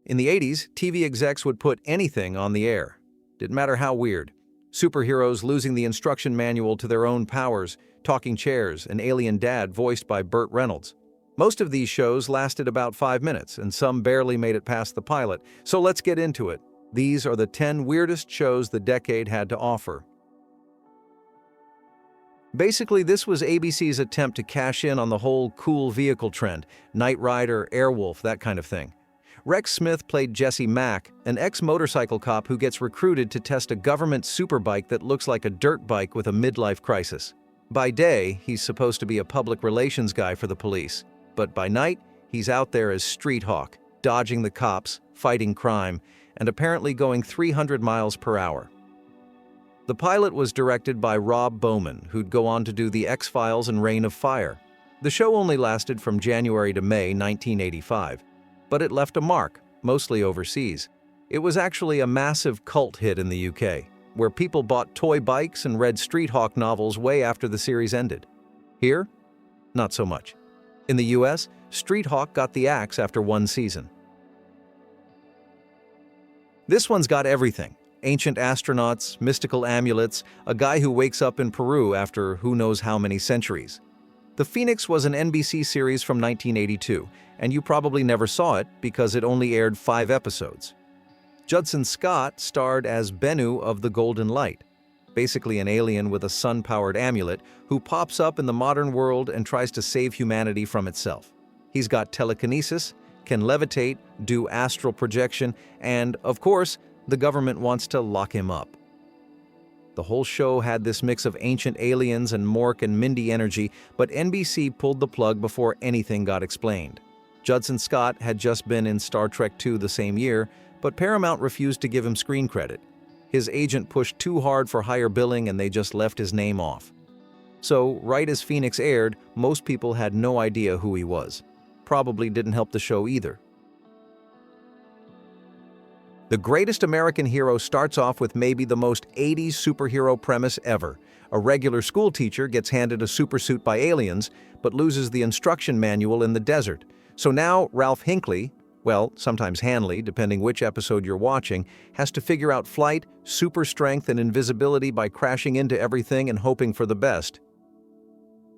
In the 80s, TV execs would put anything on the air. Didn't matter how weird. Superheroes losing the instruction manual to their own powers, talking chairs, an alien dad voiced by Burt Reynolds. Most of these shows lasted about 5 minutes, and some barely made it past the pilot, so let's get into it. These are the 10 weirdest shows the decade had to offer. Basically, this was ABC's attempt to cash in on the whole cool vehicle trend, Knight Rider, Airwolf, that kind of thing. Rex Smith played Jesse Mack, an ex-motorcycle cop who gets recruited to test a government superbike that looks like a dirt bike with a midlife crisis. By day, he's supposed to be a public relations guy for the police, but by night, he's out there as street hawk, dodging the cops, fighting crime, and apparently going 300 miles per hour. The pilot was directed by Rob Bowman, who'd go on to do The X-Files and Reign of Fire. The show only lasted from January to May 1985, but it left a mark, mostly overseas. It was actually a massive cult hit in the UK, where people bought toy bikes and read Street Hawk novels way after the series ended. Here, not so much. In the US, Street Hawk got the axe after 1 season. This one's got everything. Ancient astronauts, mystical amulets, a guy who wakes up in Peru after who knows how many centuries. The Phoenix was an NBC series from 1982, and you probably never saw it because it only aired 5 episodes. Judson Scott starred as Bennu of the Golden Light, basically an alien with a sun-powered amulet who pops up in the modern world and tries to save humanity from itself. He's got telekinesis, can levitate, do astral projection, and, of course, the government wants to lock him up. The whole show had this mix of ancient aliens and Mork and Mindy energy, but NBC pulled the plug before anything got explained. Judson Scott had just been in Star Trek II the same year, but Paramount refused to give him screen credit. His agent pushed too hard for higher billing and they just left his name off. So, right as Phoenix aired, most people had no idea who he was. Probably didn't help the show either. The Greatest American Hero starts off with maybe the most 80s superhero premise ever. A regular school teacher gets handed a supersuit by aliens, but loses the instruction manual in the desert. So now Ralph Hinckley, well, sometimes Hanley, depending which episode you're watching, has to figure out flight, super strength, and invisibility by crashing into everything and hoping for the best.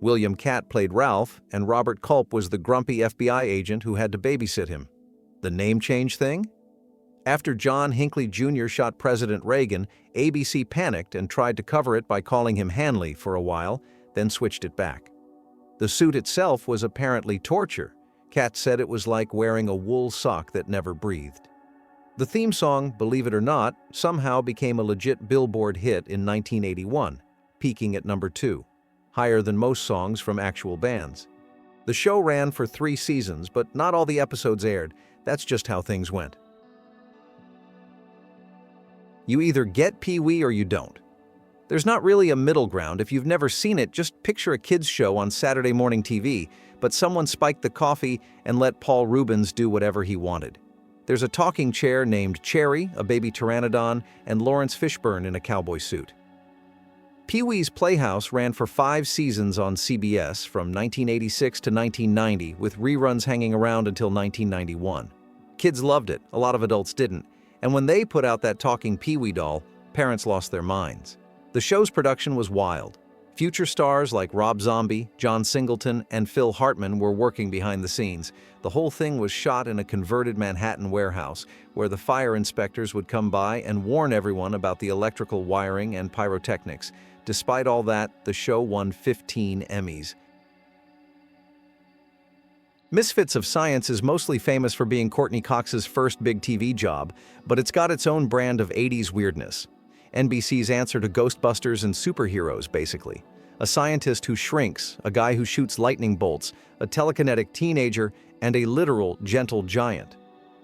William Catt played Ralph, and Robert Culp was the grumpy FBI agent who had to babysit him. The name change thing? After John Hinckley Jr. shot President Reagan, ABC panicked and tried to cover it by calling him Hanley for a while, then switched it back. The suit itself was apparently torture. Catt said it was like wearing a wool sock that never breathed. The theme song, believe it or not, somehow became a legit Billboard hit in 1981, peaking at number 2, higher than most songs from actual bands. The show ran for 3 seasons, but not all the episodes aired. That's just how things went. You either get Pee-wee or you don't. There's not really a middle ground. If you've never seen it, just picture a kids' show on Saturday morning TV, but someone spiked the coffee and let Paul Reubens do whatever he wanted. There's a talking chair named Cherry, a baby pteranodon, and Lawrence Fishburne in a cowboy suit. Pee-wee's Playhouse ran for 5 seasons on CBS from 1986 to 1990, with reruns hanging around until 1991. Kids loved it, a lot of adults didn't. And when they put out that talking Pee-wee doll, parents lost their minds. The show's production was wild. Future stars like Rob Zombie, John Singleton, and Phil Hartman were working behind the scenes. The whole thing was shot in a converted Manhattan warehouse, where the fire inspectors would come by and warn everyone about the electrical wiring and pyrotechnics. Despite all that, the show won 15 Emmys. Misfits of Science is mostly famous for being Courtney Cox's first big TV job, but it's got its own brand of 80s weirdness. NBC's answer to Ghostbusters and superheroes, basically. A scientist who shrinks, a guy who shoots lightning bolts, a telekinetic teenager, and a literal gentle giant.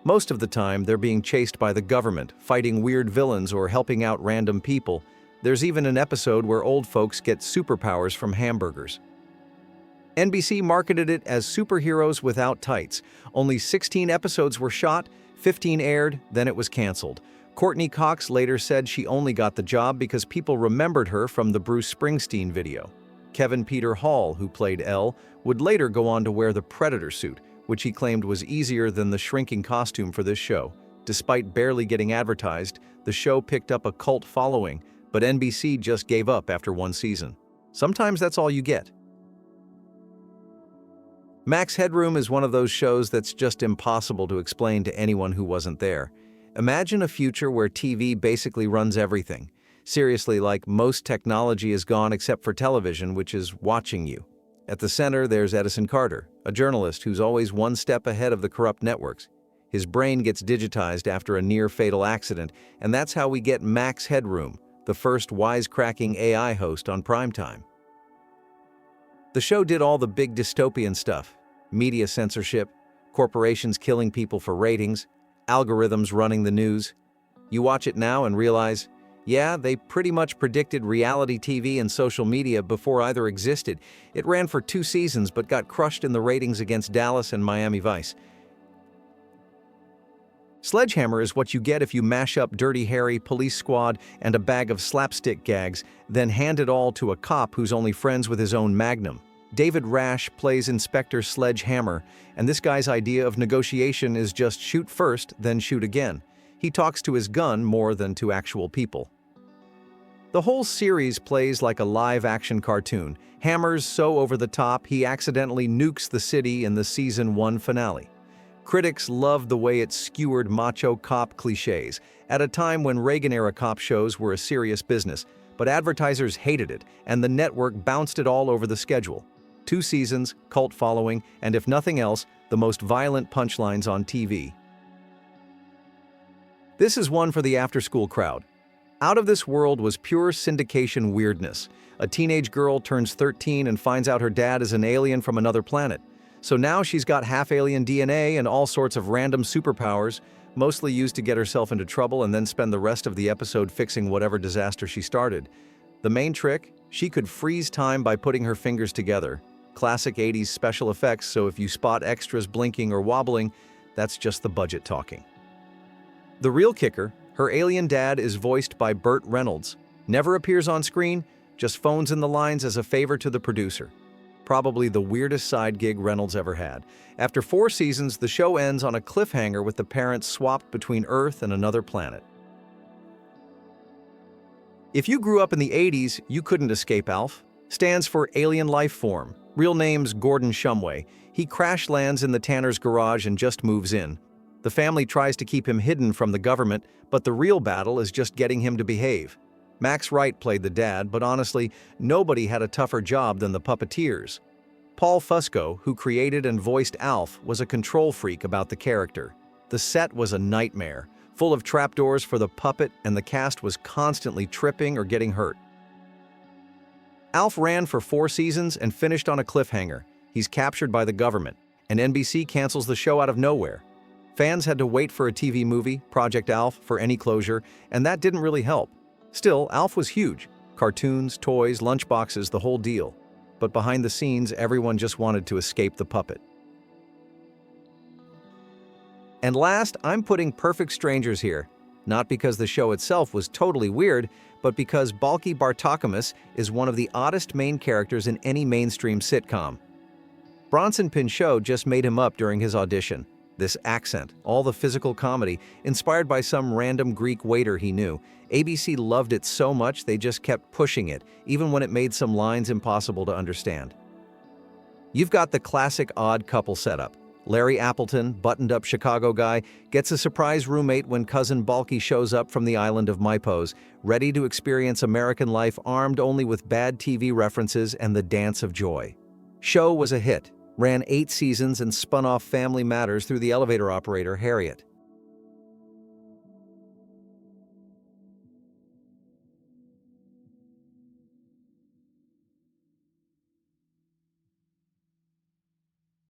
Most of the time, they're being chased by the government, fighting weird villains or helping out random people. There's even an episode where old folks get superpowers from hamburgers. NBC marketed it as Superheroes Without Tights. Only 16 episodes were shot, 15 aired, then it was canceled. Courtney Cox later said she only got the job because people remembered her from the Bruce Springsteen video. Kevin Peter Hall, who played Elle, would later go on to wear the Predator suit, which he claimed was easier than the shrinking costume for this show. Despite barely getting advertised, the show picked up a cult following, but NBC just gave up after one season. Sometimes that's all you get. Max Headroom is one of those shows that's just impossible to explain to anyone who wasn't there. Imagine a future where TV basically runs everything. Seriously, like most technology is gone except for television, which is watching you. At the center, there's Edison Carter, a journalist who's always one step ahead of the corrupt networks. His brain gets digitized after a near-fatal accident, and that's how we get Max Headroom, the first wisecracking AI host on primetime. The show did all the big dystopian stuff: media censorship, corporations killing people for ratings, algorithms running the news. You watch it now and realize, yeah, they pretty much predicted reality TV and social media before either existed. It ran for 2 seasons but got crushed in the ratings against Dallas and Miami Vice. Sledge Hammer is what you get if you mash up Dirty Harry, Police Squad, and a bag of slapstick gags, then hand it all to a cop who's only friends with his own Magnum. David Rash plays Inspector Sledge Hammer, and this guy's idea of negotiation is just shoot first, then shoot again. He talks to his gun more than to actual people. The whole series plays like a live-action cartoon. Hammer's so over the top, he accidentally nukes the city in the Season 1 finale. Critics loved the way it skewered macho cop cliches, at a time when Reagan-era cop shows were a serious business, but advertisers hated it, and the network bounced it all over the schedule. 2 seasons, cult following, and if nothing else, the most violent punchlines on TV. This is one for the after-school crowd. Out of This World was pure syndication weirdness. A teenage girl turns 13 and finds out her dad is an alien from another planet. So now she's got half-alien DNA and all sorts of random superpowers, mostly used to get herself into trouble and then spend the rest of the episode fixing whatever disaster she started. The main trick? She could freeze time by putting her fingers together. Classic 80s special effects, so if you spot extras blinking or wobbling, that's just the budget talking. The real kicker, her alien dad is voiced by Burt Reynolds. Never appears on screen, just phones in the lines as a favor to the producer. Probably the weirdest side gig Reynolds ever had. After 4 seasons, the show ends on a cliffhanger with the parents swapped between Earth and another planet. If you grew up in the 80s, you couldn't escape ALF. Stands for Alien Life Form. Real name's Gordon Shumway. He crash lands in the Tanner's garage and just moves in. The family tries to keep him hidden from the government, but the real battle is just getting him to behave. Max Wright played the dad, but honestly, nobody had a tougher job than the puppeteers. Paul Fusco, who created and voiced Alf, was a control freak about the character. The set was a nightmare, full of trapdoors for the puppet, and the cast was constantly tripping or getting hurt. Alf ran for 4 seasons and finished on a cliffhanger. He's captured by the government, and NBC cancels the show out of nowhere. Fans had to wait for a TV movie, Project Alf, for any closure, and that didn't really help. Still, Alf was huge. Cartoons, toys, lunchboxes, the whole deal. But behind the scenes, everyone just wanted to escape the puppet. And last, I'm putting Perfect Strangers here. Not because the show itself was totally weird, but because Balki Bartokomous is one of the oddest main characters in any mainstream sitcom. Bronson Pinchot just made him up during his audition. This accent, all the physical comedy, inspired by some random Greek waiter he knew. ABC loved it so much they just kept pushing it, even when it made some lines impossible to understand. You've got the classic odd couple setup. Larry Appleton, buttoned-up Chicago guy, gets a surprise roommate when cousin Balki shows up from the island of Mypos, ready to experience American life armed only with bad TV references and the dance of joy. Show was a hit. Ran 8 seasons and spun off Family Matters through the elevator operator Harriet.